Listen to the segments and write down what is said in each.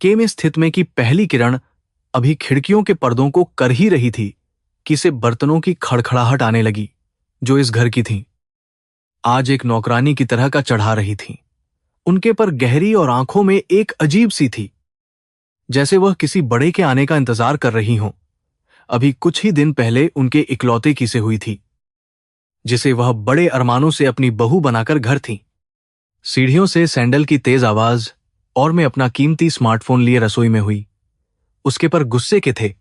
के में स्थित में की पहली किरण अभी खिड़कियों के पर्दों को कर ही रही थी कि से बर्तनों की खड़खड़ाहट आने लगी जो इस घर की थीं। आज एक नौकरानी की तरह का चढ़ा रही थीं। उनके पर गहरी और आंखों में एक अजीब सी थी, जैसे वह किसी बड़े के आने का इंतजार कर रही हों। अभी कुछ ही दिन पहले उनके इकलौते की से हुई थी, जिसे वह बड़े अरमानों से अपनी बहू बनाकर घर थीं। सीढ़ियों से सैंडल की तेज आवाज और मैं अपना कीमती स्मार्टफोन लिए रसोई में हुई। उसके पर गुस्से के थे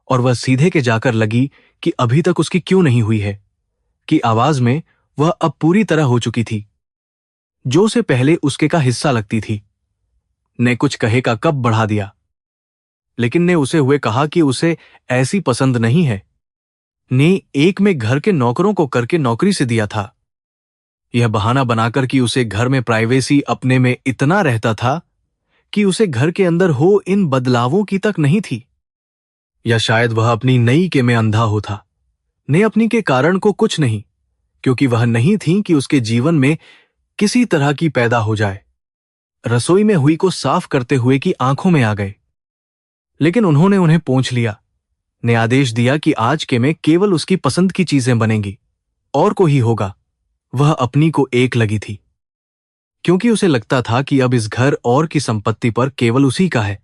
और वह सीधे के जाकर लगी कि अभी तक उसकी क्यों नहीं हुई है, कि आवाज में वह अब पूरी तरह हो चुकी थी, जो से पहले उसके का हिस्सा लगती थी। ने कुछ कहे का कब बढ़ा दिया, लेकिन ने उसे हुए कहा कि उसे ऐसी पसंद नहीं है। ने एक में घर के नौकरों को करके नौकरी से दिया था, यह बहाना बनाकर कि उसे घर में प्राइवेसी अपने में इतना रहता था कि उसे घर के अंदर हो इन बदलावों की तक नहीं थी। या शायद वह अपनी नई के में अंधा हो था। ने अपनी के कारण को कुछ नहीं, क्योंकि वह नहीं थी कि उसके जीवन में किसी तरह की पैदा हो जाए। रसोई में हुई को साफ करते हुए की आंखों में आ गए, लेकिन उन्होंने उन्हें पोंछ लिया। ने आदेश दिया कि आज के में केवल उसकी पसंद की चीजें बनेंगी और को ही होगा। वह अपनी को एक लगी थी, क्योंकि उसे लगता था कि अब इस घर और की संपत्ति पर केवल उसी का है।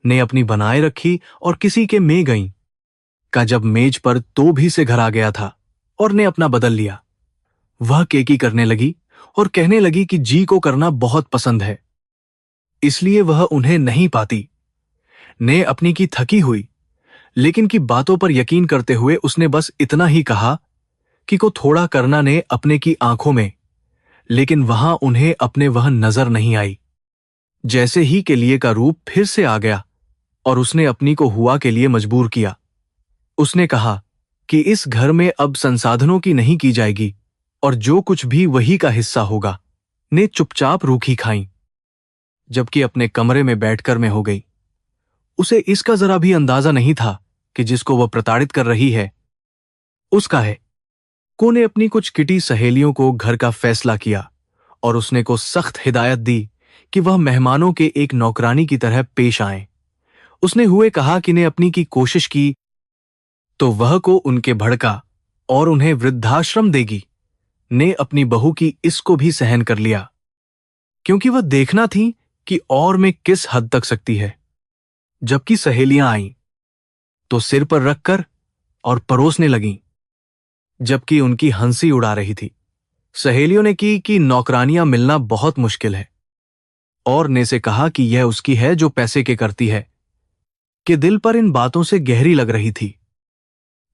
ने अपनी बनाए रखी और किसी के में गई का जब मेज पर तो भी से घर आ गया था और ने अपना बदल लिया। वह केकी करने लगी और कहने लगी कि जी को करना बहुत पसंद है, इसलिए वह उन्हें नहीं पाती। ने अपनी की थकी हुई, लेकिन की बातों पर यकीन करते हुए उसने बस इतना ही कहा कि को थोड़ा करना ने अपने की आंखों में, लेकिन वहां उन्हें अपने वह नजर नहीं आई। जैसे ही के लिए का रूप फिर से आ गया और उसने अपनी को हुआ के लिए मजबूर किया। उसने कहा कि इस घर में अब संसाधनों की नहीं की जाएगी और जो कुछ भी वही का हिस्सा होगा। ने चुपचाप रूखी खाई, जबकि अपने कमरे में बैठकर में हो गई। उसे इसका जरा भी अंदाजा नहीं था कि जिसको वह प्रताड़ित कर रही है उसका है। को ने अपनी कुछ किटी सहेलियों को घर का फैसला किया और उसने को सख्त हिदायत दी कि वह मेहमानों के एक नौकरानी की तरह पेश आए। उसने हुए कहा कि ने अपनी की कोशिश की तो वह को उनके भड़का और उन्हें वृद्धाश्रम देगी। ने अपनी बहू की इसको भी सहन कर लिया, क्योंकि वह देखना थी कि और में किस हद तक सकती है। जबकि सहेलियां आईं तो सिर पर रखकर और परोसने लगीं, जबकि उनकी हंसी उड़ा रही थी। सहेलियों ने की कि नौकरानियां मिलना बहुत मुश्किल है और ने से कहा कि यह उसकी है जो पैसे के करती है। कि दिल पर इन बातों से गहरी लग रही थी,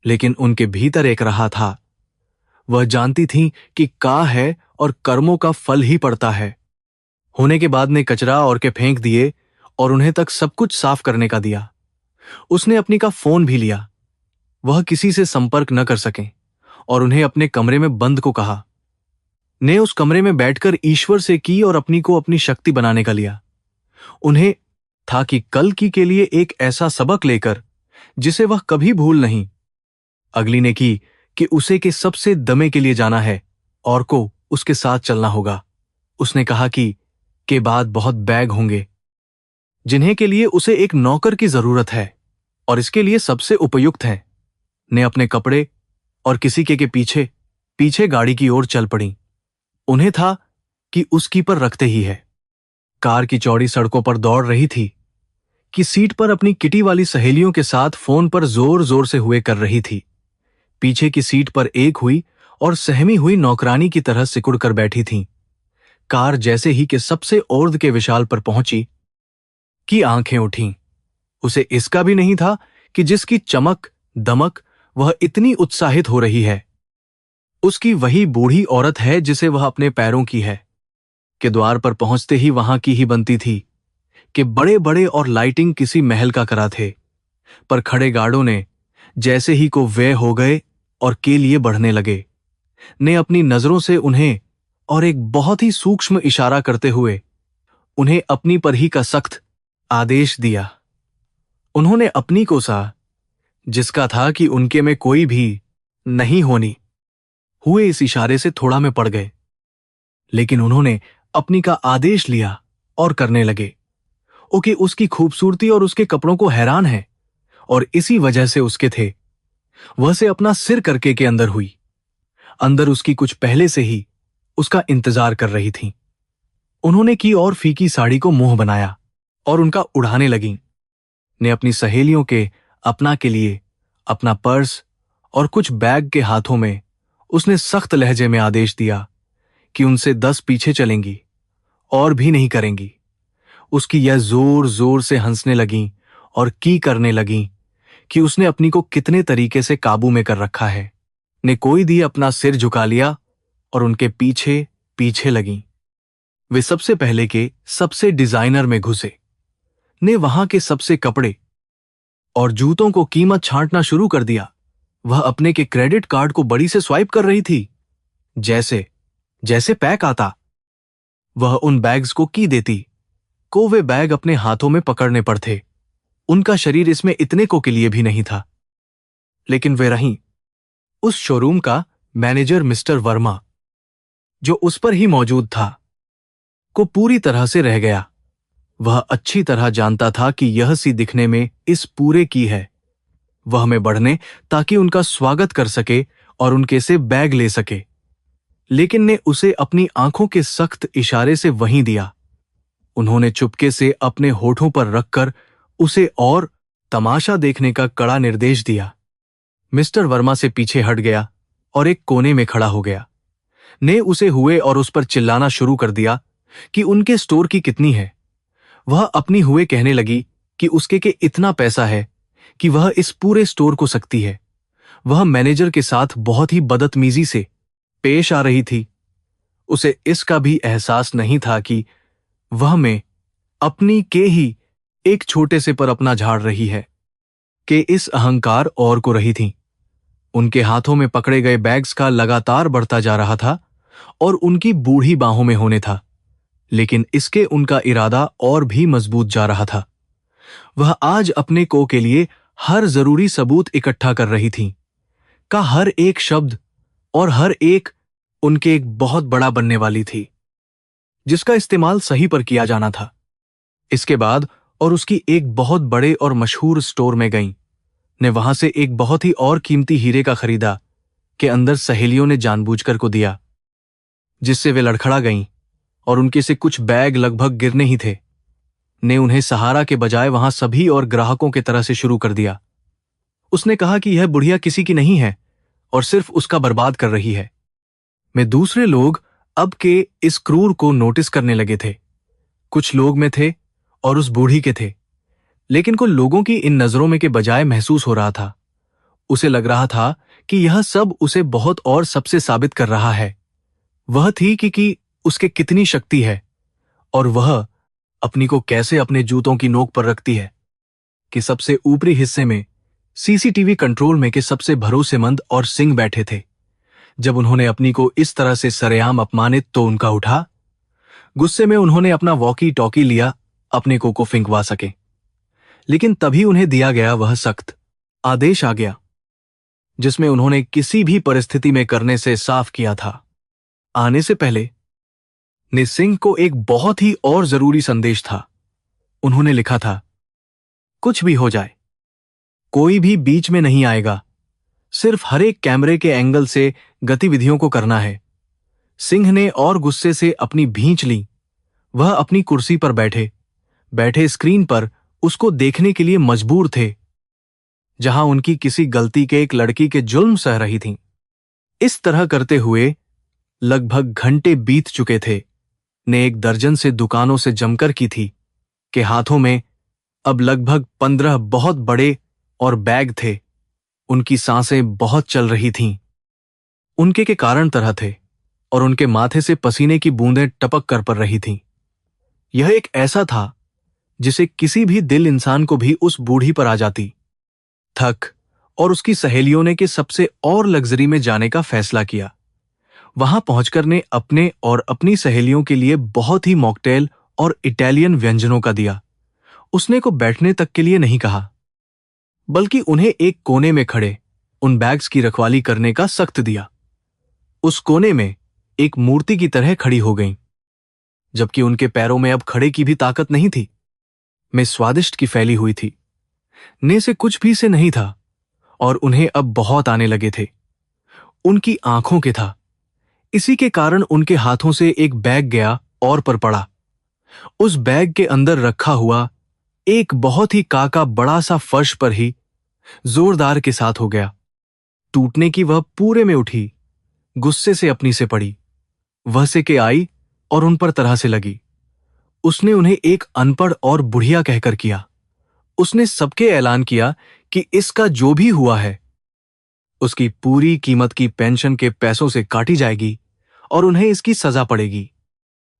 लेकिन उनके भीतर एक रहा था। वह जानती थी कि का है और कर्मों का फल ही पड़ता है। होने के बाद ने कचरा और के फेंक दिए और उन्हें तक सब कुछ साफ करने का दिया। उसने अपनी का फोन भी लिया। वह किसी से संपर्क न कर सके और उन्हें अपने कमरे में बंद को कहा। ने उस कमरे में बैठकर ईश्वर से की और अपनी को अपनी शक्ति बनाने का लिया। उन्हें था कि कल की के लिए एक ऐसा सबक लेकर जिसे वह कभी भूल नहीं। अगली ने की कि उसे के सबसे दमे के लिए जाना है और को उसके साथ चलना होगा। उसने कहा कि के बाद बहुत बैग होंगे जिन्हें के लिए उसे एक नौकर की जरूरत है और इसके लिए सबसे उपयुक्त है। ने अपने कपड़े और किसी के पीछे पीछे गाड़ी की ओर चल पड़ी। उन्हें था कि उसकी पर रखते ही है। कार की चौड़ी सड़कों पर दौड़ रही थी कि सीट पर अपनी किटी वाली सहेलियों के साथ फोन पर जोर जोर से हुए कर रही थी। पीछे की सीट पर एक हुई और सहमी हुई नौकरानी की तरह सिकुड़ कर बैठी थीं। कार जैसे ही के सबसे ओर्द के विशाल पर पहुंची कि आंखें उठीं। उसे इसका भी नहीं था कि जिसकी चमक दमक वह इतनी उत्साहित हो रही है उसकी वही बूढ़ी औरत है जिसे वह अपने पैरों की है। के द्वार पर पहुंचते ही वहां की ही बनती थी कि बड़े बड़े और लाइटिंग किसी महल का करा थे, पर खड़े गार्डों ने जैसे ही को व्यय हो गए और के लिए बढ़ने लगे। ने अपनी नजरों से उन्हें और एक बहुत ही सूक्ष्म इशारा करते हुए उन्हें अपनी पर ही का सख्त आदेश दिया। उन्होंने अपनी को सा, जिसका था कि उनके में कोई भी नहीं होनी, हुए इस इशारे से थोड़ा में पड़ गए, लेकिन उन्होंने अपनी का आदेश लिया और करने लगे। ओके उसकी खूबसूरती और उसके कपड़ों को हैरान है, और इसी वजह से उसके थे। वह से अपना सिर करके के अंदर हुई। अंदर उसकी कुछ पहले से ही उसका इंतजार कर रही थी। उन्होंने की और फीकी साड़ी को मुंह बनाया और उनका उड़ाने लगी। ने अपनी सहेलियों के अपना के लिए अपना पर्स और कुछ बैग के हाथों में उसने सख्त लहजे में आदेश दिया कि उनसे 10 पीछे चलेंगी और भी नहीं करेंगी। उसकी यह जोर जोर से हंसने लगी और की करने लगी कि उसने अपनी को कितने तरीके से काबू में कर रखा है। ने कोई दी अपना सिर झुका लिया और उनके पीछे पीछे लगी। वे सबसे पहले के सबसे डिजाइनर में घुसे। ने वहां के सबसे कपड़े और जूतों को कीमत छांटना शुरू कर दिया। वह अपने के क्रेडिट कार्ड को बड़ी से स्वाइप कर रही थी। जैसे जैसे पैक आता, वह उन बैग्स को की देती को वे बैग अपने हाथों में पकड़ने पर थे। उनका शरीर इसमें इतने को के लिए भी नहीं था। लेकिन वे रहीं। उस शोरूम का मैनेजर मिस्टर वर्मा, जो उस पर ही मौजूद था, को पूरी तरह से रह गया। वह अच्छी तरह जानता था कि यह सी दिखने में इस पूरे की है। वह में बढ़ने ताकि उनका स्वागत कर सके और उनके से बैग ले सके। लेकिन ने उसे अपनी आंखों के सख्त इशारे से वहीं दिया। उन्होंने चुपके से अपने होठों पर रखकर उसे और तमाशा देखने का कड़ा निर्देश दिया। मिस्टर वर्मा से पीछे हट गया और एक कोने में खड़ा हो गया। ने उसे हुए और उस पर चिल्लाना शुरू कर दिया कि उनके स्टोर की कितनी है। वह अपनी हुए कहने लगी कि उसके के इतना पैसा है कि वह इस पूरे स्टोर को सकती है। वह मैनेजर के साथ बहुत ही बदतमीजी से पेश आ रही थी। उसे इसका भी एहसास नहीं था कि वह में अपनी के ही एक छोटे से पर अपना झाड़ रही है कि इस अहंकार और को रही थी। उनके हाथों में पकड़े गए बैग्स का लगातार बढ़ता जा रहा था और उनकी बूढ़ी बाहों में होने था। लेकिन इसके उनका इरादा और भी मजबूत जा रहा था। वह आज अपने को के लिए हर जरूरी सबूत इकट्ठा कर रही थी। का हर एक शब्द और हर एक उनके एक बहुत बड़ा बनने वाली थी, जिसका इस्तेमाल सही पर किया जाना था। इसके बाद और उसकी एक बहुत बड़े और मशहूर स्टोर में गईं। ने वहां से एक बहुत ही और कीमती हीरे का खरीदा के अंदर सहेलियों ने जानबूझकर को दिया, जिससे वे लड़खड़ा गईं और उनके से कुछ बैग लगभग गिरने ही थे। ने उन्हें सहारा के बजाय वहां सभी और ग्राहकों के तरह से शुरू कर दिया। उसने कहा कि यह बुढ़िया किसी की नहीं है और सिर्फ उसका बर्बाद कर रही है। में दूसरे लोग अब के इस क्रूर को नोटिस करने लगे थे। कुछ लोग में थे और उस बूढ़ी के थे, लेकिन को लोगों की इन नजरों में के बजाय महसूस हो रहा था। उसे लग रहा था कि यह सब उसे बहुत और सबसे साबित कर रहा है। वह थी कि उसके कितनी शक्ति है और वह अपनी को कैसे अपने जूतों की नोक पर रखती है। कि सबसे ऊपरी हिस्से में सीसीटीवी कंट्रोल में के सबसे भरोसेमंद और सिंह बैठे थे। जब उन्होंने अपनी को इस तरह से सरेआम अपमानित तो उनका उठा। गुस्से में उन्होंने अपना वॉकी टॉकी लिया अपने को फिंकवा सके। लेकिन तभी उन्हें दिया गया वह सख्त आदेश आ गया, जिसमें उन्होंने किसी भी परिस्थिति में करने से साफ किया था। आने से पहले ने सिंह को एक बहुत ही और जरूरी संदेश था। उन्होंने लिखा था, कुछ भी हो जाए, कोई भी बीच में नहीं आएगा। सिर्फ हर एक कैमरे के एंगल से गतिविधियों को करना है। सिंह ने और गुस्से से अपनी भींच ली। वह अपनी कुर्सी पर बैठे बैठे स्क्रीन पर उसको देखने के लिए मजबूर थे, जहां उनकी किसी गलती के एक लड़की के जुल्म सह रही थीं। इस तरह करते हुए लगभग घंटे बीत चुके थे। ने 1 दर्जन से दुकानों से जमकर की थी के हाथों में अब लगभग 15 बहुत बड़े और बैग थे। उनकी सांसें बहुत चल रही थीं। उनके के कारण तरह थे और उनके माथे से पसीने की बूंदें टपक कर पड़ रही थीं। यह एक ऐसा था जिसे किसी भी दिल इंसान को भी उस बूढ़ी पर आ जाती। थक और उसकी सहेलियों ने के सबसे और लग्जरी में जाने का फैसला किया। वहां पहुंचकर ने अपने और अपनी सहेलियों के लिए बहुत ही मॉकटेल और इटालियन व्यंजनों का दिया। उसने को बैठने तक के लिए नहीं कहा, बल्कि उन्हें एक कोने में खड़े उन बैग्स की रखवाली करने का सख्त दिया। उस कोने में एक मूर्ति की तरह खड़ी हो गईं, जबकि उनके पैरों में अब खड़े की भी ताकत नहीं थी। में स्वादिष्ट की फैली हुई थी। ने से कुछ भी से नहीं था और उन्हें अब बहुत आने लगे थे। उनकी आंखों के था। इसी के कारण उनके हाथों से एक बैग गया और पर पड़ा। उस बैग के अंदर रखा हुआ एक बहुत ही काका बड़ा सा फर्श पर ही जोरदार के साथ हो गया। टूटने की वह पूरे में उठी, गुस्से से अपनी से पड़ी। वह से के आई और उन पर तरह से लगी। उसने उन्हें एक अनपढ़ और बुढ़िया कहकर किया। उसने सबके ऐलान किया कि इसका जो भी हुआ है उसकी पूरी कीमत की पेंशन के पैसों से काटी जाएगी और उन्हें इसकी सजा पड़ेगी।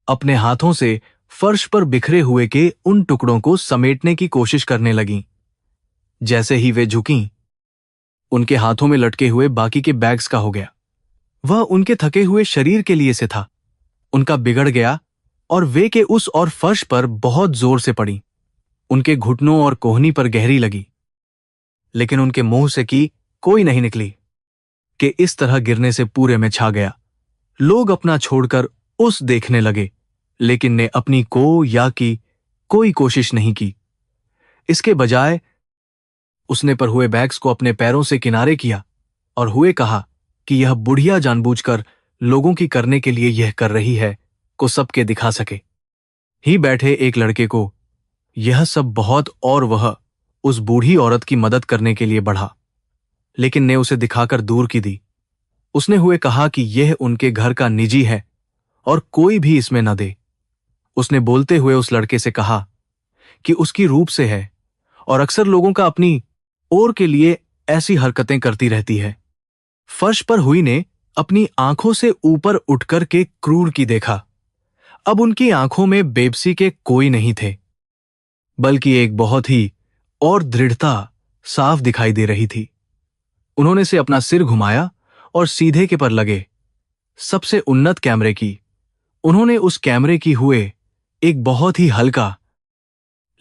अपने हाथों से फर्श पर बिखरे हुए के उन टुकड़ों को समेटने की कोशिश करने लगीं। जैसे ही वे झुकीं, उनके हाथों में लटके हुए बाकी के बैग्स का हो गया। वह उनके थके हुए शरीर के लिए से था। उनका बिगड़ गया और वे के उस और फर्श पर बहुत जोर से पड़ी। उनके घुटनों और कोहनी पर गहरी लगी, लेकिन उनके मुंह से की कोई नहीं निकली कि इस तरह गिरने से पूरे में छा गया। लोग अपना छोड़कर उस देखने लगे, लेकिन ने अपनी को या की कोई कोशिश नहीं की। इसके बजाय उसने पर हुए बैग्स को अपने पैरों से किनारे किया और हुए कहा कि यह बुढ़िया जानबूझकर लोगों की करने के लिए यह कर रही है को सबके दिखा सके। ही बैठे एक लड़के को यह सब बहुत और वह उस बूढ़ी औरत की मदद करने के लिए बढ़ा, लेकिन ने उसे दिखाकर दूर की दी। उसने हुए कहा कि यह उनके घर का निजी है और कोई भी इसमें न दे। उसने बोलते हुए उस लड़के से कहा कि उसकी रूप से है और अक्सर लोगों का अपनी ओर के लिए ऐसी हरकतें करती रहती है। फर्श पर हुई ने अपनी आंखों से ऊपर उठकर के क्रूर की देखा। अब उनकी आंखों में बेबसी के कोई नहीं थे, बल्कि एक बहुत ही और दृढ़ता साफ दिखाई दे रही थी। उन्होंने से अपना सिर घुमाया और सीधे के पर लगे सबसे उन्नत कैमरे की उन्होंने उस कैमरे की हुए एक बहुत ही हल्का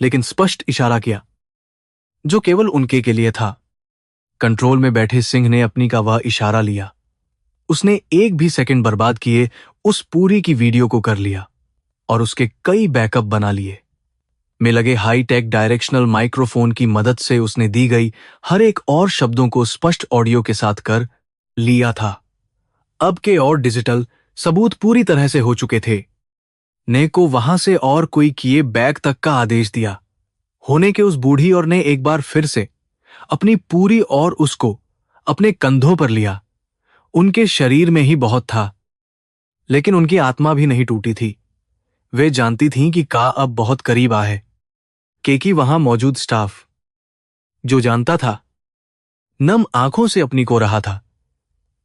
लेकिन स्पष्ट इशारा किया, जो केवल उनके के लिए था। कंट्रोल में बैठे सिंह ने अपनी का वह इशारा लिया। उसने एक भी सेकंड बर्बाद किए उस पूरी की वीडियो को कर लिया और उसके कई बैकअप बना लिए। में लगे हाई टेक डायरेक्शनल माइक्रोफोन की मदद से उसने दी गई हर एक और शब्दों को स्पष्ट ऑडियो के साथ कर लिया था। अब के और डिजिटल सबूत पूरी तरह से हो चुके थे। ने को वहां से और कोई किए बैग तक का आदेश दिया। होने के उस बूढ़ी और ने एक बार फिर से अपनी पूरी और उसको अपने कंधों पर लिया। उनके शरीर में ही बहुत था, लेकिन उनकी आत्मा भी नहीं टूटी थी। वे जानती थीं कि का अब बहुत करीब आ है। केकी वहां मौजूद स्टाफ, जो जानता था, नम आंखों से अपनी को रहा था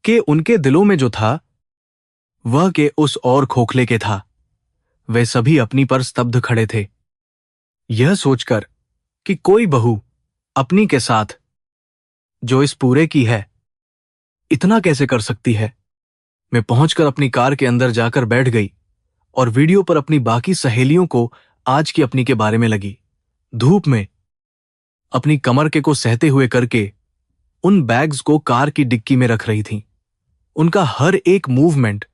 कि उनके दिलों में जो था वह के उस और खोखले के था। वे सभी अपनी पर स्तब्ध खड़े थे, यह सोचकर कि कोई बहू अपनी के साथ जो इस पूरे की है इतना कैसे कर सकती है। मैं पहुंचकर अपनी कार के अंदर जाकर बैठ गई और वीडियो पर अपनी बाकी सहेलियों को आज की अपनी के बारे में लगी। धूप में अपनी कमर के को सहते हुए करके उन बैग्स को कार की डिक्की में रख रही थीं। उनका हर एक मूवमेंट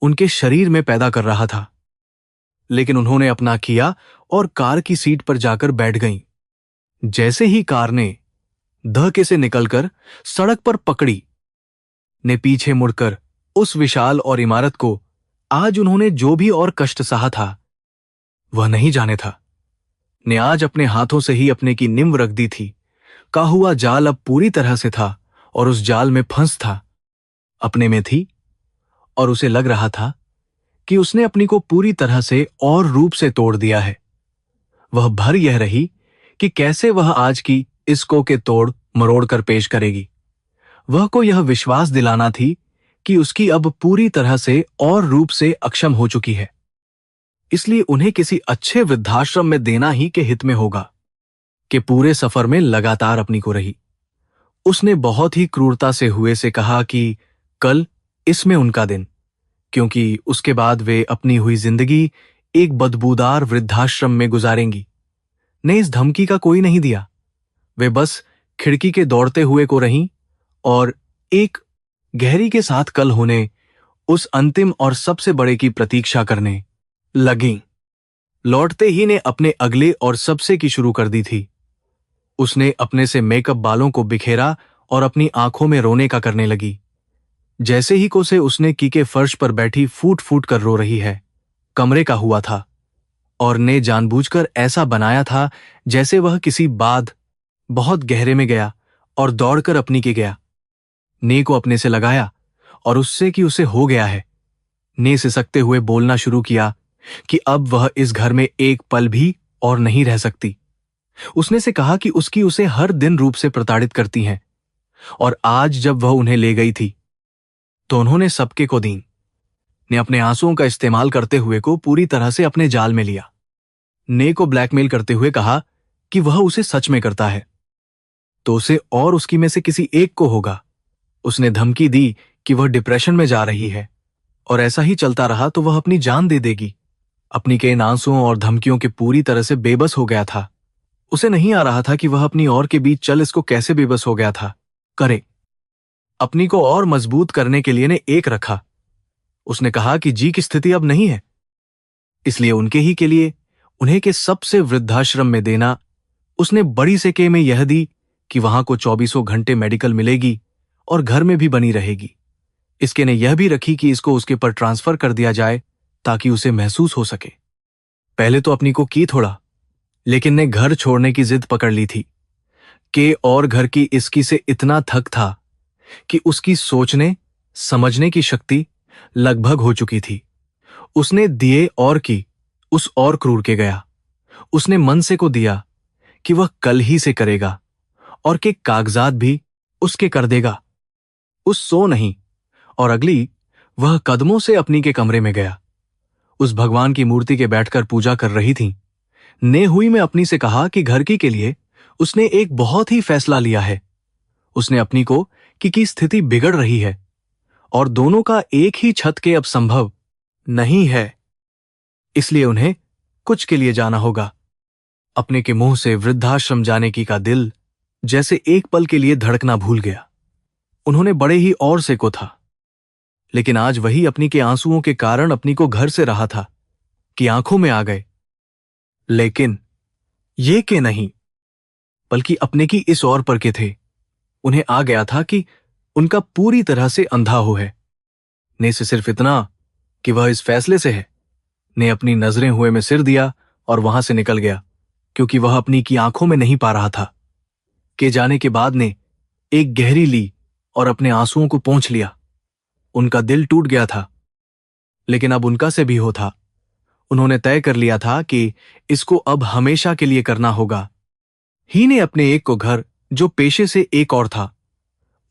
उनके शरीर में पैदा कर रहा था, लेकिन उन्होंने अपना किया और कार की सीट पर जाकर बैठ गईं। जैसे ही कार ने धक्के से निकलकर सड़क पर पकड़ी, ने पीछे मुड़कर उस विशाल और इमारत को आज उन्होंने जो भी और कष्ट सहा था वह नहीं जाने था। ने आज अपने हाथों से ही अपने की नींव रख दी थी। का हुआ जाल अब पूरी तरह से था और उस जाल में फंस था, अपने में थी और उसे लग रहा था कि उसने अपनी को पूरी तरह से और रूप से तोड़ दिया है। वह भर यह रही कि कैसे वह आज की इसको के तोड़ मरोड़ कर पेश करेगी। वह को यह विश्वास दिलाना थी कि उसकी अब पूरी तरह से और रूप से अक्षम हो चुकी है, इसलिए उन्हें किसी अच्छे वृद्धाश्रम में देना ही के हित में होगा। कि पूरे सफर में लगातार अपनी को रही। उसने बहुत ही क्रूरता से हुए से कहा कि कल इसमें उनका दिन, क्योंकि उसके बाद वे अपनी हुई जिंदगी एक बदबूदार वृद्धाश्रम में गुजारेंगी। ने इस धमकी का कोई नहीं दिया। वे बस खिड़की के दौड़ते हुए को रहीं और एक गहरी के साथ कल होने उस अंतिम और सबसे बड़े की प्रतीक्षा करने लगीं। लौटते ही ने अपने अगले और सबसे की शुरू कर दी थी। उसने अपने से मेकअप बालों को बिखेरा और अपनी आंखों में रोने का करने लगी। जैसे ही को से उसने की के फर्श पर बैठी फूट फूट कर रो रही है, कमरे का हुआ था और ने जानबूझकर ऐसा बनाया था जैसे वह किसी बाध बहुत गहरे में गया और दौड़कर अपनी के गया। ने को अपने से लगाया और उससे कि उसे हो गया है। ने सिसकते हुए बोलना शुरू किया कि अब वह इस घर में एक पल भी और नहीं रह सकती। उसने से कहा कि उसकी उसे हर दिन रूप से प्रताड़ित करती हैं और आज जब वह उन्हें ले गई थी तो उन्होंने सबके को दी। ने अपने आंसुओं का इस्तेमाल करते हुए को पूरी तरह से अपने जाल में लिया। ने को ब्लैकमेल करते हुए कहा कि वह उसे सच में करता है तो उसे और उसकी में से किसी एक को होगा। उसने धमकी दी कि वह डिप्रेशन में जा रही है और ऐसा ही चलता रहा तो वह अपनी जान दे देगी। अपनी के इन आंसुओं और धमकियों के पूरी तरह से बेबस हो गया था। उसे नहीं आ रहा था कि वह अपनी और के बीच चल इसको कैसे बेबस हो गया था करे। अपनी को और मजबूत करने के लिए ने एक रखा। उसने कहा कि जी की स्थिति अब नहीं है, इसलिए उनके ही के लिए उन्हें के सबसे वृद्धाश्रम में देना। उसने बड़ी से के में यह दी कि वहां को 24 घंटे मेडिकल मिलेगी और घर में भी बनी रहेगी। इसके ने यह भी रखी कि इसको उसके पर ट्रांसफर कर दिया जाए ताकि उसे महसूस हो सके। पहले तो अपनी को की थोड़ा, लेकिन ने घर छोड़ने की जिद पकड़ ली थी के और घर की इसकी से इतना थक था कि उसकी सोचने समझने की शक्ति लगभग हो चुकी थी। उसने दिए और की उस और क्रूर के गया। उसने मन से को दिया कि वह कल ही से करेगा और के कागजात भी उसके कर देगा। उस सो नहीं और अगली वह कदमों से अपनी के कमरे में गया। उस भगवान की मूर्ति के बैठकर पूजा कर रही थी। ने हुई में अपनी से कहा कि घर की के लिए उसने एक बहुत ही फैसला लिया है। उसने अपनी को कि स्थिति बिगड़ रही है और दोनों का एक ही छत के अब संभव नहीं है, इसलिए उन्हें कुछ के लिए जाना होगा। अपने के मुंह से वृद्धाश्रम जाने की का दिल जैसे एक पल के लिए धड़कना भूल गया। उन्होंने बड़े ही और से को था, लेकिन आज वही अपनी के आंसुओं के कारण अपनी को घर से रहा था कि आंखों में आ गए। लेकिन ये के नहीं, बल्कि अपने की इस और पर के थे। उन्हें आ गया था कि उनका पूरी तरह से अंधा हो है। ने से सिर्फ इतना कि वह इस फैसले से है। ने अपनी नजरें हुए में सिर दिया और वहां से निकल गया क्योंकि वह अपनी की आंखों में नहीं पा रहा था। के जाने के बाद ने एक गहरी ली और अपने आंसुओं को पोंछ लिया। उनका दिल टूट गया था, लेकिन अब उनका से भी हो था। उन्होंने तय कर लिया था कि इसको अब हमेशा के लिए करना होगा। ही ने अपने एक को घर जो पेशे से एक और था,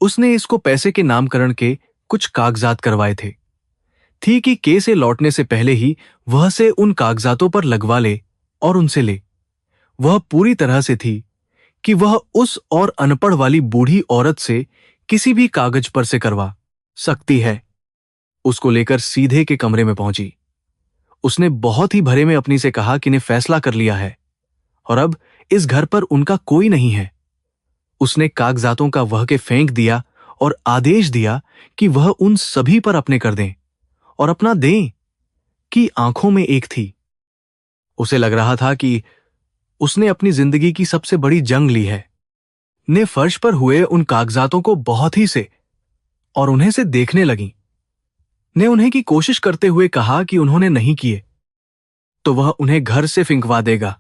उसने इसको पैसे के नामकरण के कुछ कागजात करवाए थे। थी कि के से लौटने से पहले ही वह से उन कागजातों पर लगवा ले और उनसे ले। वह पूरी तरह से थी कि वह उस और अनपढ़ वाली बूढ़ी औरत से किसी भी कागज पर से करवा सकती है। उसको लेकर सीधे के कमरे में पहुंची। उसने बहुत ही भरे में अपनी से कहा कि ने फैसला कर लिया है और अब इस घर पर उनका कोई नहीं है। उसने कागजातों का वह के फेंक दिया और आदेश दिया कि वह उन सभी पर अपने कर दें और अपना दें कि आंखों में एक थी। उसे लग रहा था कि उसने अपनी जिंदगी की सबसे बड़ी जंग ली है। ने फर्श पर हुए उन कागजातों को बहुत ही से और उन्हें से देखने लगी। ने उन्हें की कोशिश करते हुए कहा कि उन्होंने नहीं किए तो वह उन्हें घर से फिंकवा देगा।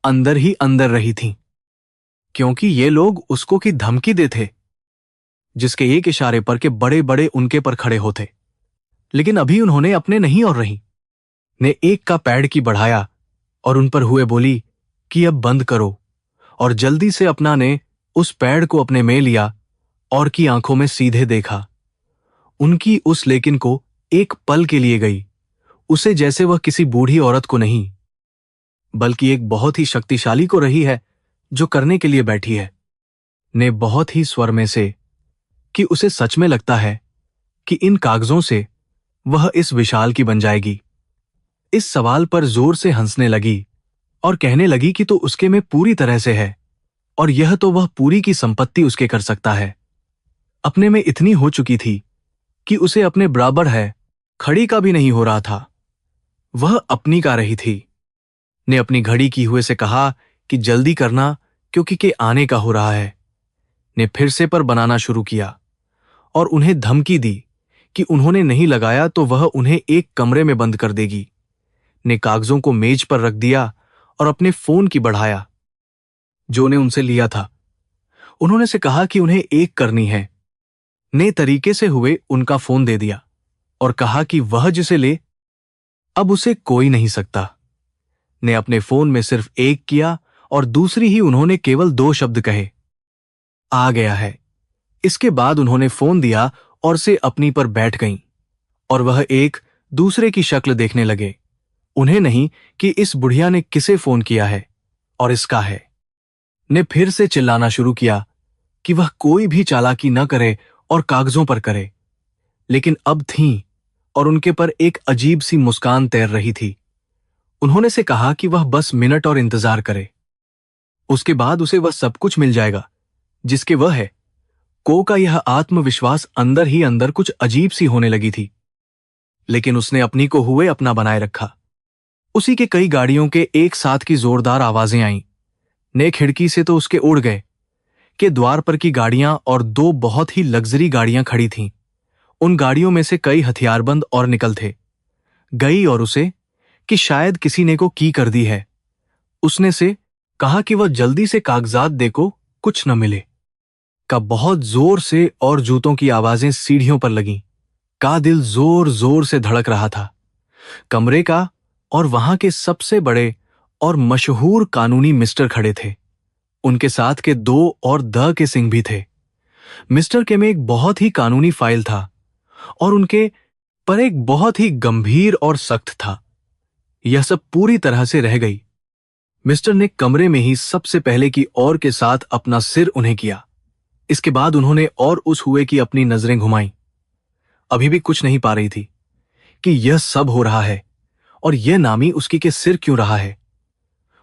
अंदर ही अंदर रही थी क्योंकि ये लोग उसको की धमकी देते, जिसके एक इशारे पर के बड़े बड़े उनके पर खड़े होते। लेकिन अभी उन्होंने अपने नहीं और रही। ने एक का पैड की बढ़ाया और उन पर हुए बोली कि अब बंद करो और जल्दी से अपना ने उस पैड को अपने में लिया और की आंखों में सीधे देखा। उनकी उस लेकिन को एक पल के लिए गई। उसे जैसे वह किसी बूढ़ी औरत को नहीं, बल्कि एक बहुत ही शक्तिशाली को रही है जो करने के लिए बैठी है। ने बहुत ही स्वर में से कि उसे सच में लगता है कि इन कागजों से वह इस विशाल की बन जाएगी। इस सवाल पर जोर से हंसने लगी और कहने लगी कि तो उसके में पूरी तरह से है और यह तो वह पूरी की संपत्ति उसके कर सकता है। अपने में इतनी हो चुकी थी कि उसे अपने बराबर है खड़ी का भी नहीं हो रहा था। वह अपनी का रही थी। ने अपनी घड़ी की हुए से कहा कि जल्दी करना क्योंकि के आने का हो रहा है। ने फिर से पर बनाना शुरू किया और उन्हें धमकी दी कि उन्होंने नहीं लगाया तो वह उन्हें एक कमरे में बंद कर देगी। ने कागजों को मेज पर रख दिया और अपने फोन की बढ़ाया जो ने उनसे लिया था। उन्होंने से कहा कि उन्हें एक करनी है। ने तरीके से हुए उनका फोन दे दिया और कहा कि वह जिसे ले अब उसे कोई नहीं सकता। ने अपने फोन में सिर्फ एक किया और दूसरी ही उन्होंने केवल 2 शब्द कहे, आ गया है। इसके बाद उन्होंने फोन दिया और से अपनी पर बैठ गईं और वह एक दूसरे की शक्ल देखने लगे। उन्हें नहीं कि इस बुढ़िया ने किसे फोन किया है और इसका है। ने फिर से चिल्लाना शुरू किया कि वह कोई भी चालाकी न करे और कागजों पर करे, लेकिन अब थीं और उनके पर एक अजीब सी मुस्कान तैर रही थी। उन्होंने से कहा कि वह बस मिनट और इंतजार करे, उसके बाद उसे वह सब कुछ मिल जाएगा जिसके वह है। को का यह आत्मविश्वास अंदर ही अंदर कुछ अजीब सी होने लगी थी, लेकिन उसने अपनी को हुए अपना बनाए रखा। उसी के कई गाड़ियों के एक साथ की जोरदार आवाजें आईं। ने खिड़की से तो उसके उड़ गए कि द्वार पर की गाड़ियां और 2 बहुत ही लग्जरी गाड़ियां खड़ी थीं। उन गाड़ियों में से कई हथियारबंद और निकल थे। गई और उसे कि शायद किसी ने को की कर दी है। उसने से कहा कि वह जल्दी से कागजात देखो, कुछ न मिले। का बहुत जोर से और जूतों की आवाजें सीढ़ियों पर लगीं। का दिल जोर जोर से धड़क रहा था। कमरे का और वहां के सबसे बड़े और मशहूर कानूनी मिस्टर खड़े थे। उनके साथ के 2 और द के सिंह भी थे। मिस्टर के में एक बहुत ही कानूनी फाइल था और उनके पर एक बहुत ही गंभीर और सख्त था। यह सब पूरी तरह से रह गई। मिस्टर ने कमरे में ही सबसे पहले की और के साथ अपना सिर उन्हें किया। इसके बाद उन्होंने और उस हुए की अपनी नजरें घुमाईं। अभी भी कुछ नहीं पा रही थी कि यह सब हो रहा है और यह नामी उसकी के सिर क्यों रहा है।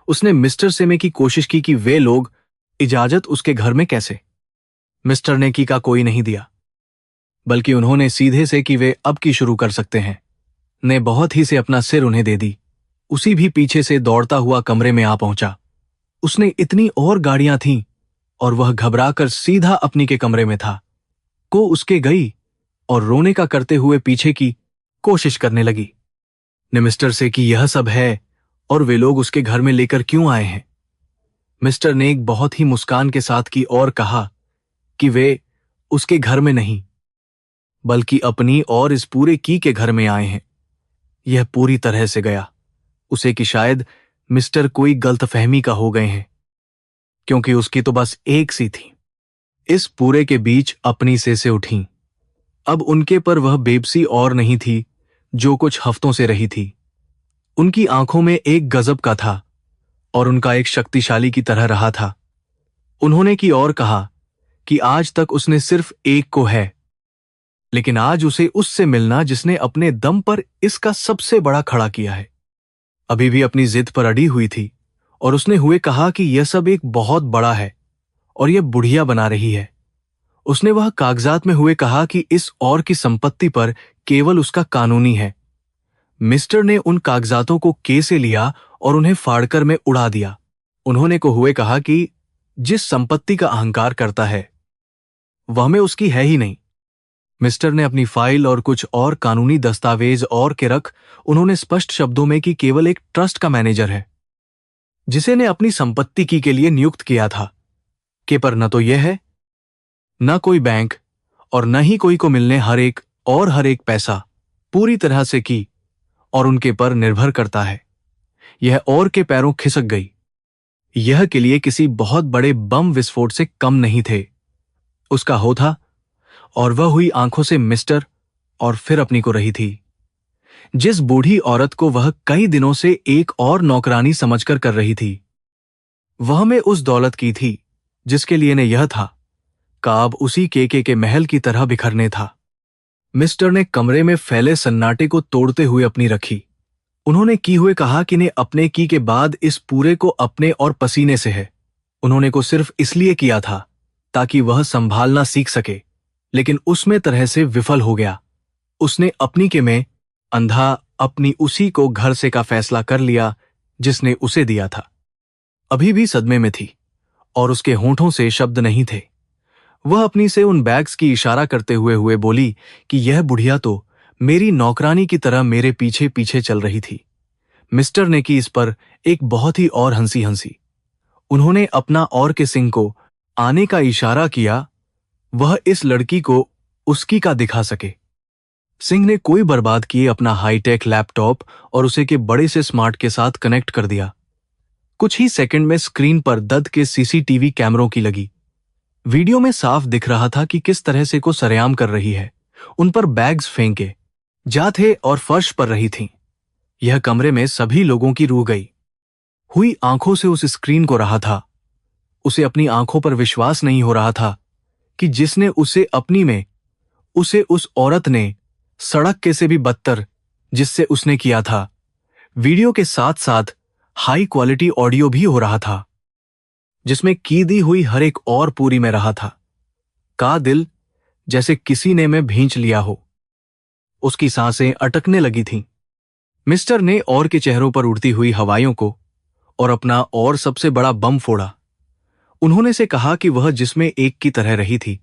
उसने मिस्टर से में की कोशिश की कि वे लोग इजाजत उसके घर में कैसे। मिस्टर ने की का कोई नहीं दिया, बल्कि उन्होंने सीधे से कि वे अब की शुरू कर सकते हैं। ने बहुत ही से अपना सिर उन्हें दे दी। उसी भी पीछे से दौड़ता हुआ कमरे में आ पहुंचा। उसने इतनी और गाड़ियां थीं और वह घबराकर सीधा अपनी के कमरे में था। को उसके गई और रोने का करते हुए पीछे की कोशिश करने लगी। ने मिस्टर से कि यह सब है और वे लोग उसके घर में लेकर क्यों आए हैं। मिस्टर ने एक बहुत ही मुस्कान के साथ की और कहा कि वे उसके घर में नहीं, बल्कि अपनी और इस पूरे की के घर में आए हैं। यह पूरी तरह से गया उसे कि शायद मिस्टर कोई गलतफहमी का हो गए हैं, क्योंकि उसकी तो बस एक सी थी। इस पूरे के बीच अपनी से उठी। अब उनके पर वह बेबसी और नहीं थी जो कुछ हफ्तों से रही थी। उनकी आंखों में एक गजब का था और उनका एक शक्तिशाली की तरह रहा था। उन्होंने की और कहा कि आज तक उसने सिर्फ एक को है, लेकिन आज उसे उससे मिलना जिसने अपने दम पर इसका सबसे बड़ा खड़ा किया है। अभी भी अपनी जिद पर अड़ी हुई थी और उसने हुए कहा कि यह सब एक बहुत बड़ा है और यह बुढ़िया बना रही है। उसने वह कागजात में हुए कहा कि इस और की संपत्ति पर केवल उसका कानूनी है। मिस्टर ने उन कागजातों को के से लिया और उन्हें फाड़कर में उड़ा दिया। उन्होंने को हुए कहा कि जिस संपत्ति का अहंकार करता है वह में उसकी है ही नहीं। मिस्टर ने अपनी फाइल और कुछ और कानूनी दस्तावेज और के रख उन्होंने स्पष्ट शब्दों में कि केवल एक ट्रस्ट का मैनेजर है जिसे ने अपनी संपत्ति की के लिए नियुक्त किया था के पर न तो यह है, न कोई बैंक और न ही कोई को मिलने हर एक पैसा पूरी तरह से की और उनके पर निर्भर करता है। यह और के पैरों खिसक गई। यह के लिए किसी बहुत बड़े बम विस्फोट से कम नहीं थे। उसका हो था और वह हुई आंखों से मिस्टर और फिर अपनी को रही थी। जिस बूढ़ी औरत को वह कई दिनों से एक और नौकरानी समझकर कर रही थी, वह में उस दौलत की थी जिसके लिए ने यह था काब उसी के महल की तरह बिखरने था। मिस्टर ने कमरे में फैले सन्नाटे को तोड़ते हुए अपनी रखी। उन्होंने की हुए कहा कि ने अपने की के बाद इस पूरे को अपने और पसीने से है। उन्होंने को सिर्फ इसलिए किया था ताकि वह संभालना सीख सके, लेकिन उसमें तरह से विफल हो गया। उसने अपनी के में अंधा अपनी उसी को घर से का फैसला कर लिया जिसने उसे दिया था। अभी भी सदमे में थी और उसके होंठों से शब्द नहीं थे। वह अपनी से उन बैग्स की इशारा करते हुए बोली कि यह बुढ़िया तो मेरी नौकरानी की तरह मेरे पीछे पीछे चल रही थी। मिस्टर ने की इस पर एक बहुत ही और हंसी। उन्होंने अपना और के सिंह को आने का इशारा किया, वह इस लड़की को उसकी का दिखा सके। सिंह ने कोई बर्बाद किए अपना हाईटेक लैपटॉप और उसे के बड़े से स्मार्ट के साथ कनेक्ट कर दिया। कुछ ही सेकंड में स्क्रीन पर दत्त के सीसीटीवी कैमरों की लगी। वीडियो में साफ दिख रहा था कि किस तरह से को सरेआम कर रही है। उन पर बैग्स फेंके जा थे और फर्श पर रही थीं। यह कमरे में सभी लोगों की रूह गई हुई आंखों से उस स्क्रीन को रहा था। उसे अपनी आंखों पर विश्वास नहीं हो रहा था कि जिसने उसे अपनी में उसे उस औरत ने सड़क के से भी बदतर जिससे उसने किया था। वीडियो के साथ साथ हाई क्वालिटी ऑडियो भी हो रहा था जिसमें की दी हुई हर एक और पूरी में रहा था। का दिल जैसे किसी ने में भींच लिया हो। उसकी सांसें अटकने लगी थीं। मिस्टर ने और के चेहरों पर उड़ती हुई हवाइयों को और अपना और सबसे बड़ा बम फोड़ा। उन्होंने से कहा कि वह जिसमें एक की तरह रही थी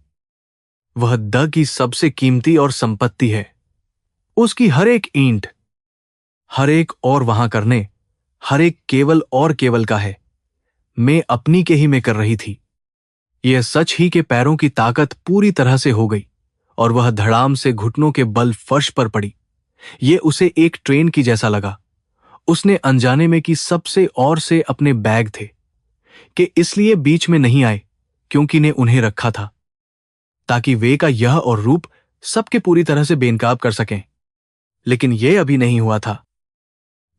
वह द की सबसे कीमती और संपत्ति है। उसकी हर एक ईंट, हर एक और वहां करने, हर एक केवल और केवल का है। मैं अपनी के ही में कर रही थी। यह सच ही के पैरों की ताकत पूरी तरह से हो गई और वह धड़ाम से घुटनों के बल फर्श पर पड़ी। यह उसे एक ट्रेन की जैसा लगा। उसने अनजाने में कि सबसे और से अपने बैग थे कि इसलिए बीच में नहीं आए क्योंकि ने उन्हें रखा था ताकि वे का यह और रूप सबके पूरी तरह से बेनकाब कर सकें। लेकिन यह अभी नहीं हुआ था।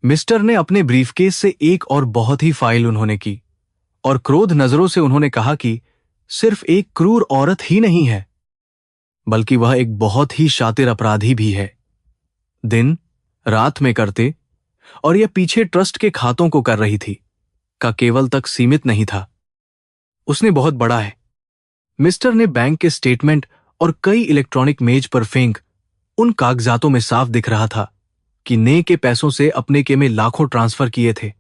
मिस्टर ने अपने ब्रीफकेस से एक और बहुत ही फाइल उन्होंने की और क्रोध नजरों से उन्होंने कहा कि सिर्फ एक क्रूर औरत ही नहीं है बल्कि वह एक बहुत ही शातिर अपराधी भी है। दिन रात में करते और यह पीछे ट्रस्ट के खातों को कर रही थी का केवल तक सीमित नहीं था। उसने बहुत बड़ा है। मिस्टर ने बैंक के स्टेटमेंट और कई इलेक्ट्रॉनिक मेज पर फेंक उन कागजातों में साफ दिख रहा था कि ने के पैसों से अपने के में लाखों ट्रांसफर किए थे।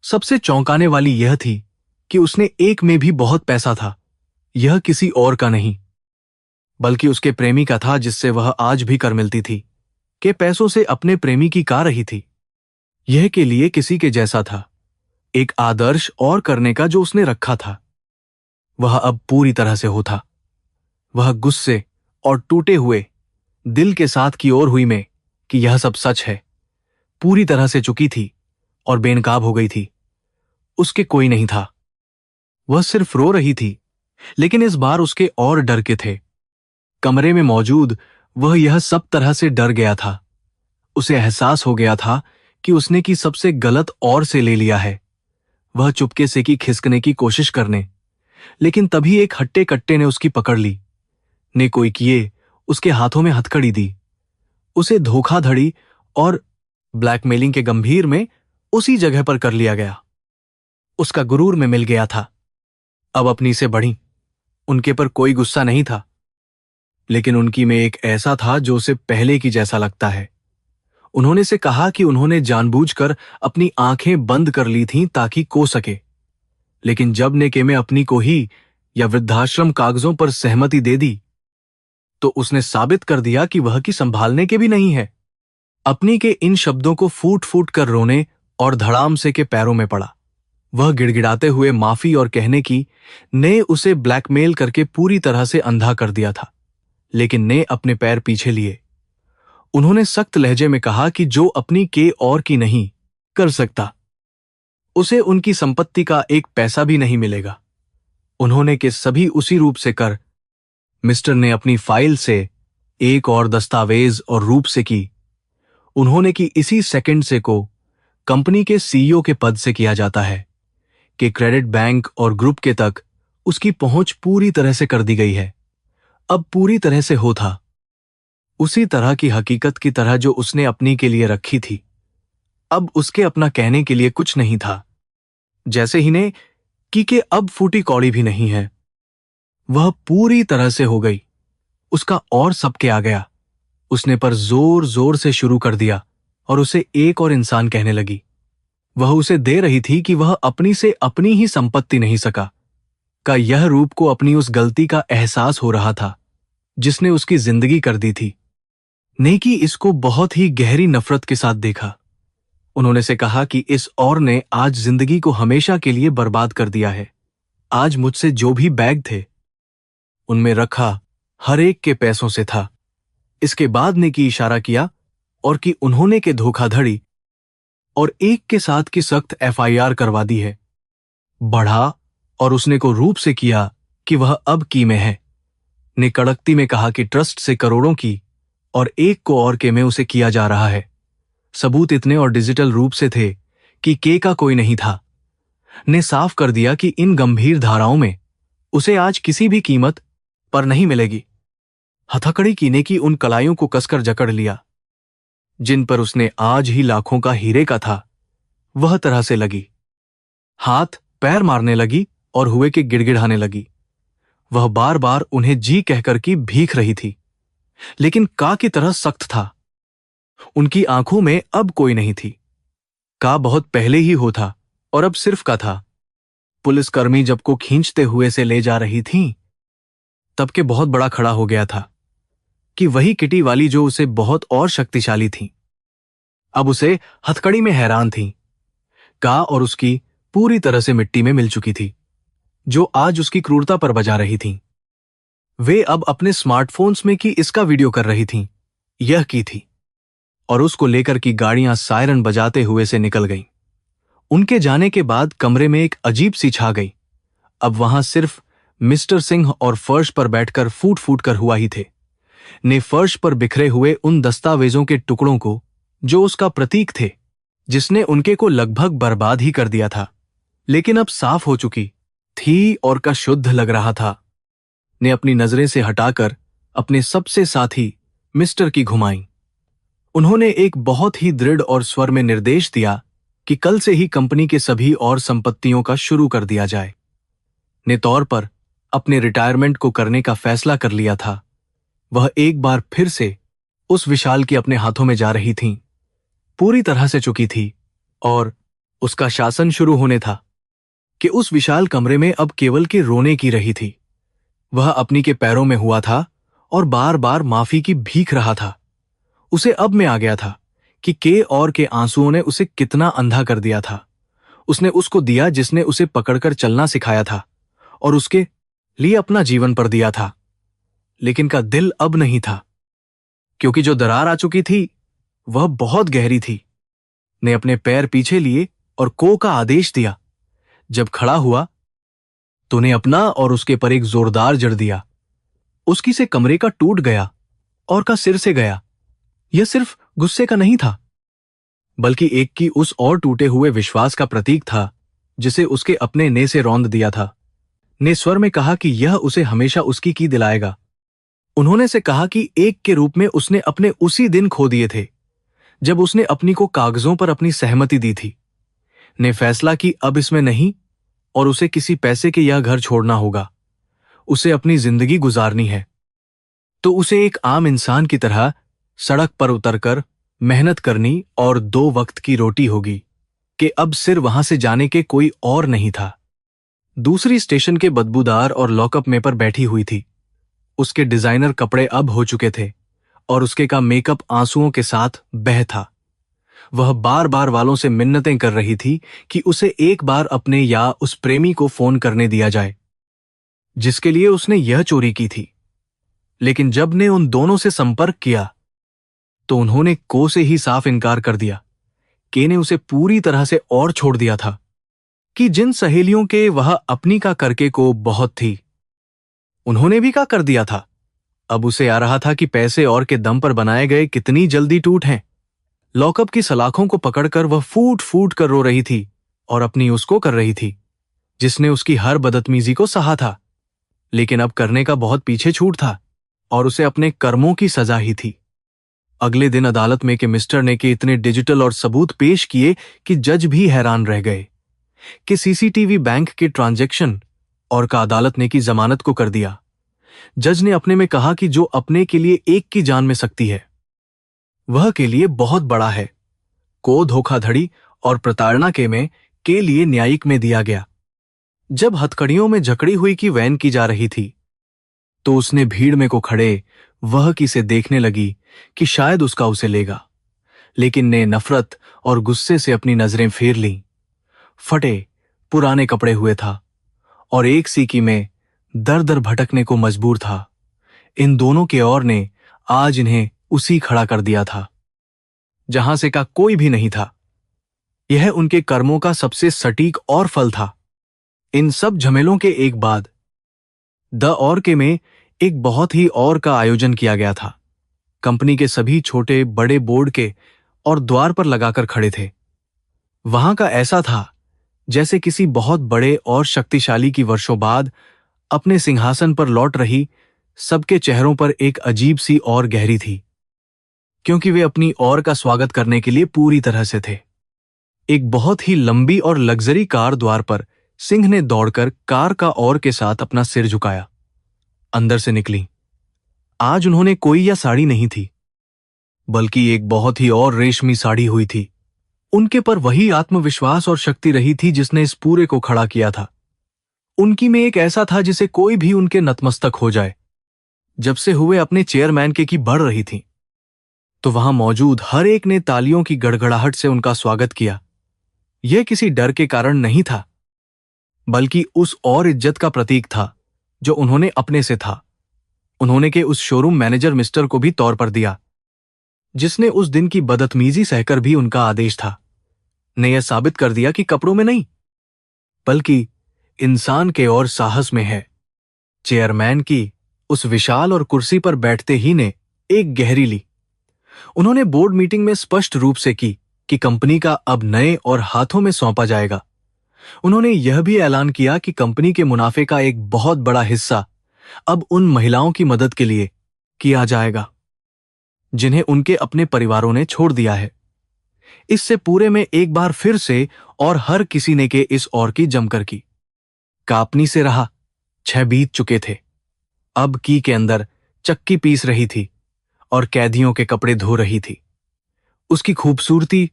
सबसे चौंकाने वाली यह थी कि उसने एक में भी बहुत पैसा था। यह किसी और का नहीं बल्कि उसके प्रेमी का था जिससे वह आज भी कर मिलती थी के पैसों से अपने प्रेमी की का रही थी। यह के लिए किसी के जैसा था, एक आदर्श और करने का जो उसने रखा था। वह अब पूरी तरह से हो था। वह गुस्से और टूटे हुए दिल के साथ की ओर हुई में कि यह सब सच है पूरी तरह से चुकी थी और बेनकाब हो गई थी। उसके कोई नहीं था। वह सिर्फ रो रही थी, लेकिन इस बार उसके और डर के थे। कमरे में मौजूद वह यह सब तरह से डर गया था। उसे एहसास हो गया था कि उसने की सबसे गलत और से ले लिया है। वह चुपके से की खिसकने की कोशिश करने, लेकिन तभी एक हट्टे कट्टे ने उसकी पकड़ ली। ने कोई किए उसके हाथों में हथकड़ी दी। उसे धोखाधड़ी और ब्लैकमेलिंग के गंभीर में उसी जगह पर कर लिया गया। उसका गुरूर में मिल गया था। अब अपनी से बढ़ी उनके पर कोई गुस्सा नहीं था, लेकिन उनकी में एक ऐसा था जो उसे पहले की जैसा लगता है। उन्होंने से कहा कि उन्होंने जानबूझकर अपनी आंखें बंद कर ली थीं ताकि को सके, लेकिन जब ने के में अपनी को ही या वृद्धाश्रम कागजों पर सहमति दे दी तो उसने साबित कर दिया कि वह की संभालने के भी नहीं है। अपनी के इन शब्दों को फूट फूट कर रोने और धड़ाम से के पैरों में पड़ा। वह गिड़गिड़ाते हुए माफी और कहने की ने उसे ब्लैकमेल करके पूरी तरह से अंधा कर दिया था, लेकिन ने अपने पैर पीछे लिए। उन्होंने सख्त लहजे में कहा कि जो अपनी के और की नहीं कर सकता उसे उनकी संपत्ति का एक पैसा भी नहीं मिलेगा। उन्होंने के सभी उसी रूप से कर। मिस्टर ने अपनी फाइल से एक और दस्तावेज और रूप से की। उन्होंने की इसी सेकंड से को कंपनी के सीईओ के पद से किया जाता है कि क्रेडिट बैंक और ग्रुप के तक उसकी पहुंच पूरी तरह से कर दी गई है। अब पूरी तरह से हो था उसी तरह की हकीकत की तरह जो उसने अपनी के लिए रखी थी। अब उसके अपना कहने के लिए कुछ नहीं था। जैसे ही ने की के अब फूटी कौड़ी भी नहीं है। वह पूरी तरह से हो गई। उसका और सबके आ गया। उसने पर जोर जोर से शुरू कर दिया और उसे एक और इंसान कहने लगी। वह उसे दे रही थी कि वह अपनी से अपनी ही संपत्ति नहीं सका का यह रूप को अपनी उस गलती का एहसास हो रहा था जिसने उसकी जिंदगी कर दी थी। नेकी इसको बहुत ही गहरी नफरत के साथ देखा। उन्होंने से कहा कि इस और ने आज जिंदगी को हमेशा के लिए बर्बाद कर दिया है। आज मुझसे जो भी बैग थे उनमें रखा हर एक के पैसों से था। इसके बाद ने की इशारा किया और कि उन्होंने के धोखाधड़ी और एक के साथ की सख्त एफआईआर करवा दी है। बढ़ा और उसने को रूप से किया कि वह अब की में है। ने कड़कती में कहा कि ट्रस्ट से करोड़ों की और एक को और के में उसे किया जा रहा है। सबूत इतने और डिजिटल रूप से थे कि के का कोई नहीं था। ने साफ कर दिया कि इन गंभीर धाराओं में उसे आज किसी भी कीमत पर नहीं मिलेगी। हथकड़ी कीने की उन कलाइयों को कसकर जकड़ लिया जिन पर उसने आज ही लाखों का हीरे का था, वह तरह से लगी। हाथ पैर मारने लगी और हुए के गिड़गिड़ाने लगी। वह बार बार उन्हें जी कहकर की भीख रही थी, लेकिन का की तरह सख्त था। उनकी आंखों में अब कोई नहीं थी। का बहुत पहले ही हो था और अब सिर्फ का था। पुलिसकर्मी जब को खींचते हुए से ले जा रही थीं, तब के बहुत बड़ा खड़ा हो गया था कि वही किटी वाली जो उसे बहुत और शक्तिशाली थी, अब उसे हथकड़ी में हैरान थी। का और उसकी पूरी तरह से मिट्टी में मिल चुकी थी, जो आज उसकी क्रूरता पर बजा रही थीं। वे अब अपने स्मार्टफोन्स में की इसका वीडियो कर रही थीं, यह की थी, और उसको लेकर की गाड़ियां सायरन बजाते हुए से निकल गईं। उनके जाने के बाद कमरे में एक अजीब सी छा गई। अब वहां सिर्फ मिस्टर सिंह और फर्श पर बैठकर फूट फूट कर हुआ ही थे। ने फर्श पर बिखरे हुए उन दस्तावेजों के टुकड़ों को, जो उसका प्रतीक थे, जिसने उनके को लगभग बर्बाद ही कर दिया था, लेकिन अब साफ हो चुकी थी और का शुद्ध लग रहा था, ने अपनी नजरें से हटाकर अपने सबसे साथी मिस्टर की घुमाई। उन्होंने एक बहुत ही दृढ़ और स्वर में निर्देश दिया कि कल से ही कंपनी के सभी और संपत्तियों का शुरू कर दिया जाए। ने तौर पर अपने रिटायरमेंट को करने का फैसला कर लिया था। वह एक बार फिर से उस विशाल की अपने हाथों में जा रही थीं, पूरी तरह से चुकी थी, और उसका शासन शुरू होने था कि उस विशाल कमरे में अब केवल के रोने की रही थी। वह अपनी के पैरों में हुआ था और बार बार माफी की भीख रहा था। उसे अब में आ गया था कि के और के आंसुओं ने उसे कितना अंधा कर दिया था। उसने उसको दिया जिसने उसे पकड़कर चलना सिखाया था और उसके लिए अपना जीवन पर दिया था, लेकिन का दिल अब नहीं था, क्योंकि जो दरार आ चुकी थी वह बहुत गहरी थी। ने अपने पैर पीछे लिए और को का आदेश दिया। जब खड़ा हुआ तो ने अपना और उसके पर एक जोरदार जड़ दिया। उसकी से कमरे का टूट गया और का सिर से गया। यह सिर्फ गुस्से का नहीं था, बल्कि एक की उस और टूटे हुए विश्वास का प्रतीक था जिसे उसके अपने ने से रौंद दिया था। ने स्वर में कहा कि यह उसे हमेशा उसकी की दिलाएगा। उन्होंने से कहा कि एक के रूप में उसने अपने उसी दिन खो दिए थे जब उसने अपनी को कागजों पर अपनी सहमति दी थी। ने फैसला कि अब इसमें नहीं और उसे किसी पैसे के यह घर छोड़ना होगा। उसे अपनी जिंदगी गुजारनी है तो उसे एक आम इंसान की तरह सड़क पर उतरकर मेहनत करनी और 2 वक्त की रोटी होगी कि अब सिर वहां से जाने के कोई और नहीं था। दूसरी स्टेशन के बदबूदार और लॉकअप में पर बैठी हुई थी। उसके डिजाइनर कपड़े अब हो चुके थे और उसके का मेकअप आंसुओं के साथ बह था। वह बार बार वालों से मिन्नतें कर रही थी कि उसे एक बार अपने या उस प्रेमी को फोन करने दिया जाए जिसके लिए उसने यह चोरी की थी। लेकिन जब ने उन दोनों से संपर्क किया तो उन्होंने को से ही साफ इनकार कर दिया। के ने उसे पूरी तरह से और छोड़ दिया था कि जिन सहेलियों के वह अपनी का करके को बहुत थी, उन्होंने भी का कर दिया था। अब उसे आ रहा था कि पैसे और के दम पर बनाए गए कितनी जल्दी टूट हैं। लॉकअप की सलाखों को पकड़कर वह फूट फूट कर रो रही थी और अपनी उसको कर रही थी जिसने उसकी हर बदतमीजी को सहा था, लेकिन अब करने का बहुत पीछे छूट था और उसे अपने कर्मों की सजा ही थी। अगले दिन अदालत में के मिस्टर ने के इतने डिजिटल और सबूत पेश किए कि जज भी हैरान रह गए कि सीसीटीवी बैंक के ट्रांजैक्शन और का अदालत ने की जमानत को कर दिया। जज ने अपने में कहा कि जो अपने के लिए एक की जान में सकती है वह के लिए बहुत बड़ा है। को धोखाधड़ी और प्रताड़ना के लिए न्यायिक में दिया गया। जब हथकड़ियों में जकड़ी हुई की वैन की जा रही थी तो उसने भीड़ में को खड़े वह की से देखने लगी कि शायद उसका उसे लेगा, लेकिन ने नफरत और गुस्से से अपनी नजरें फेर लीं। फटे पुराने कपड़े हुए था और एक सीकी में दर दर भटकने को मजबूर था। इन दोनों के और ने आज इन्हें उसी खड़ा कर दिया था जहां से का कोई भी नहीं था। यह उनके कर्मों का सबसे सटीक और फल था। इन सब झमेलों के एक बाद द और के में एक बहुत ही और का आयोजन किया गया था। कंपनी के सभी छोटे बड़े बोर्ड के और द्वार पर लगाकर खड़े थे। वहां का ऐसा था जैसे किसी बहुत बड़े और शक्तिशाली की वर्षों बाद अपने सिंहासन पर लौट रही सबके चेहरों पर एक अजीब सी और गहरी थी, क्योंकि वे अपनी और का स्वागत करने के लिए पूरी तरह से थे। एक बहुत ही लंबी और लग्जरी कार द्वार पर सिंह ने दौड़कर कार का और के साथ अपना सिर झुकाया। अंदर से निकली। आज उन्होंने कोई या साड़ी नहीं थी, बल्कि एक बहुत ही और रेशमी साड़ी हुई थी। उनके पर वही आत्मविश्वास और शक्ति रही थी जिसने इस पूरे को खड़ा किया था। उनकी में एक ऐसा था जिसे कोई भी उनके नतमस्तक हो जाए। जब से हुए अपने चेयरमैन के की बढ़ रही थी तो वहां मौजूद हर एक ने तालियों की गड़गड़ाहट से उनका स्वागत किया। यह किसी डर के कारण नहीं था, बल्कि उस और इज्जत का प्रतीक था जो उन्होंने अपने से था। उन्होंने के उस शोरूम मैनेजर मिस्टर को भी तौर पर दिया, जिसने उस दिन की बदतमीजी सहकर भी उनका आदेश था, ने यह साबित कर दिया कि कपड़ों में नहीं बल्कि इंसान के और साहस में है। चेयरमैन की उस विशाल और कुर्सी पर बैठते ही ने एक गहरी ली। उन्होंने बोर्ड मीटिंग में स्पष्ट रूप से की कि कंपनी का अब नए और हाथों में सौंपा जाएगा। उन्होंने यह भी ऐलान किया कि कंपनी के मुनाफे का एक बहुत बड़ा हिस्सा अब उन महिलाओं की मदद के लिए किया जाएगा जिन्हें उनके अपने परिवारों ने छोड़ दिया है। इससे पूरे में एक बार फिर से और हर किसी ने के इस और की जमकर की। कापनी से रहा 6 बीत चुके थे। अब की के अंदर चक्की पीस रही थी और कैदियों के कपड़े धो रही थी। उसकी खूबसूरती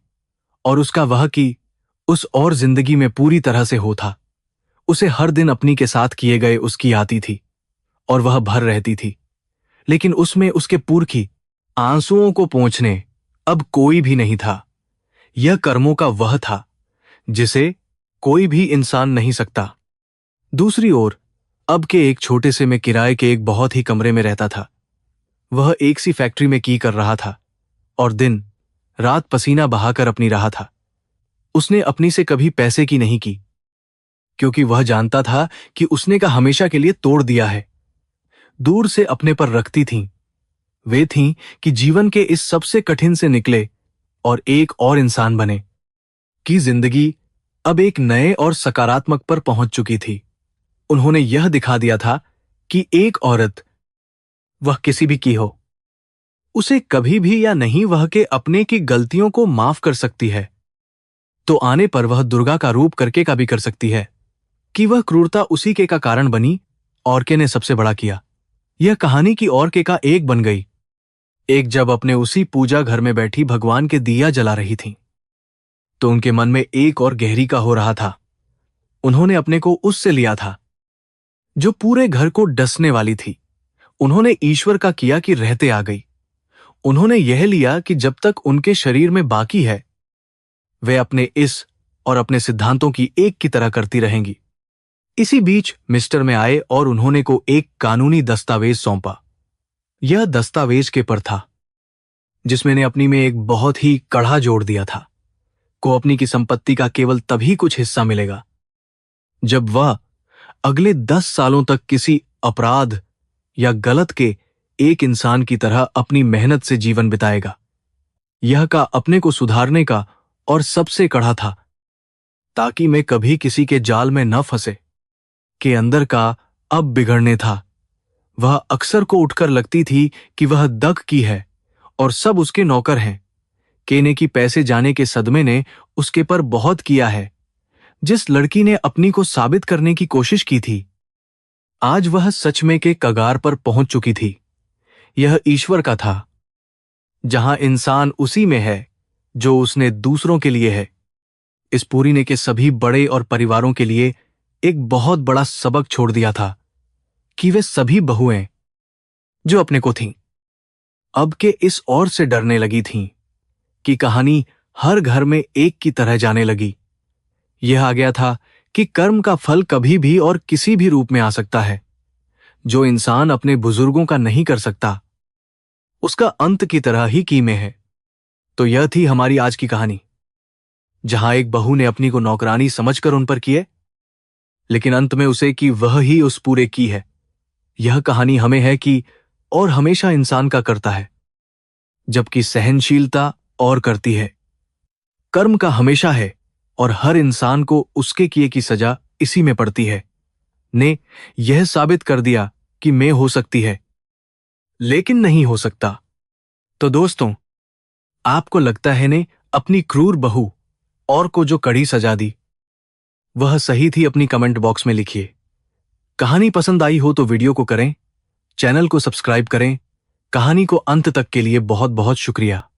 और उसका वह की उस और जिंदगी में पूरी तरह से हो था। उसे हर दिन अपनी के साथ किए गए उसकी आती थी और वह भर रहती थी, लेकिन उसमें उसके पुरखी आंसुओं को पोंछने अब कोई भी नहीं था। यह कर्मों का वह था जिसे कोई भी इंसान नहीं सकता। दूसरी ओर अब के एक छोटे से में किराए के एक बहुत ही कमरे में रहता था। वह एक सी फैक्ट्री में की कर रहा था और दिन रात पसीना बहाकर अपनी रहा था। उसने अपनी से कभी पैसे की नहीं की, क्योंकि वह जानता था कि उसने का हमेशा के लिए तोड़ दिया है। दूर से अपने पर रखती थीं, वे थीं कि जीवन के इस सबसे कठिन से निकले और एक और इंसान बने, कि जिंदगी अब एक नए और सकारात्मक पर पहुंच चुकी थी। उन्होंने यह दिखा दिया था कि एक औरत, वह किसी भी की हो, उसे कभी भी या नहीं वह के अपने की गलतियों को माफ कर सकती है, तो आने पर वह दुर्गा का रूप करके का भी कर सकती है। कि वह क्रूरता उसी के का कारण बनी और के ने सबसे बड़ा किया। यह कहानी की और के का एक बन गई। एक जब अपने उसी पूजा घर में बैठी भगवान के दिया जला रही थी तो उनके मन में एक और गहरी का हो रहा था। उन्होंने अपने को उससे लिया था जो पूरे घर को डसने वाली थी। उन्होंने ईश्वर का किया कि रहते आ गई। उन्होंने यह लिया कि जब तक उनके शरीर में बाकी है वे अपने इस और अपने सिद्धांतों की एक की तरह करती रहेंगी। इसी बीच मिस्टर में आए और उन्होंने को एक कानूनी दस्तावेज सौंपा। यह दस्तावेज के पर था जिसमें ने अपनी में एक बहुत ही कड़ा जोड़ दिया था को अपनी की संपत्ति का केवल तभी कुछ हिस्सा मिलेगा जब वह अगले 10 सालों तक किसी अपराध या गलत के एक इंसान की तरह अपनी मेहनत से जीवन बिताएगा। यह का अपने को सुधारने का और सबसे कड़ा था, ताकि मैं कभी किसी के जाल में न फंसे। के अंदर का अब बिगड़ने था। वह अक्सर को उठकर लगती थी कि वह दग की है और सब उसके नौकर हैं। केने की पैसे जाने के सदमे ने उसके पर बहुत किया है। जिस लड़की ने अपनी को साबित करने की कोशिश की थी, आज वह सच में के कगार पर पहुंच चुकी थी। यह ईश्वर का था, जहां इंसान उसी में है जो उसने दूसरों के लिए है। इस पूरी ने के सभी बड़े और परिवारों के लिए एक बहुत बड़ा सबक छोड़ दिया था कि वे सभी बहुएं जो अपने को थीं, अब के इस ओर से डरने लगी थीं कि कहानी हर घर में एक की तरह जाने लगी। यह आ गया था कि कर्म का फल कभी भी और किसी भी रूप में आ सकता है। जो इंसान अपने बुजुर्गों का नहीं कर सकता, उसका अंत की तरह ही कीमे है। तो यह थी हमारी आज की कहानी, जहां एक बहू ने अपनी को नौकरानी समझकर उन पर किए, लेकिन अंत में उसे कि वह ही उस पूरे की है। यह कहानी हमें है कि और हमेशा इंसान का करता है, जबकि सहनशीलता और करती है। कर्म का हमेशा है और हर इंसान को उसके किए की सजा इसी में पड़ती है। ने यह साबित कर दिया कि मैं हो सकती है, लेकिन नहीं हो सकता। तो दोस्तों, आपको लगता है ने अपनी क्रूर बहू और को जो कड़ी सजा दी, वह सही थी? अपनी कमेंट बॉक्स में लिखिए। कहानी पसंद आई हो तो वीडियो को करें, चैनल को सब्सक्राइब करें। कहानी को अंत तक के लिए बहुत बहुत शुक्रिया।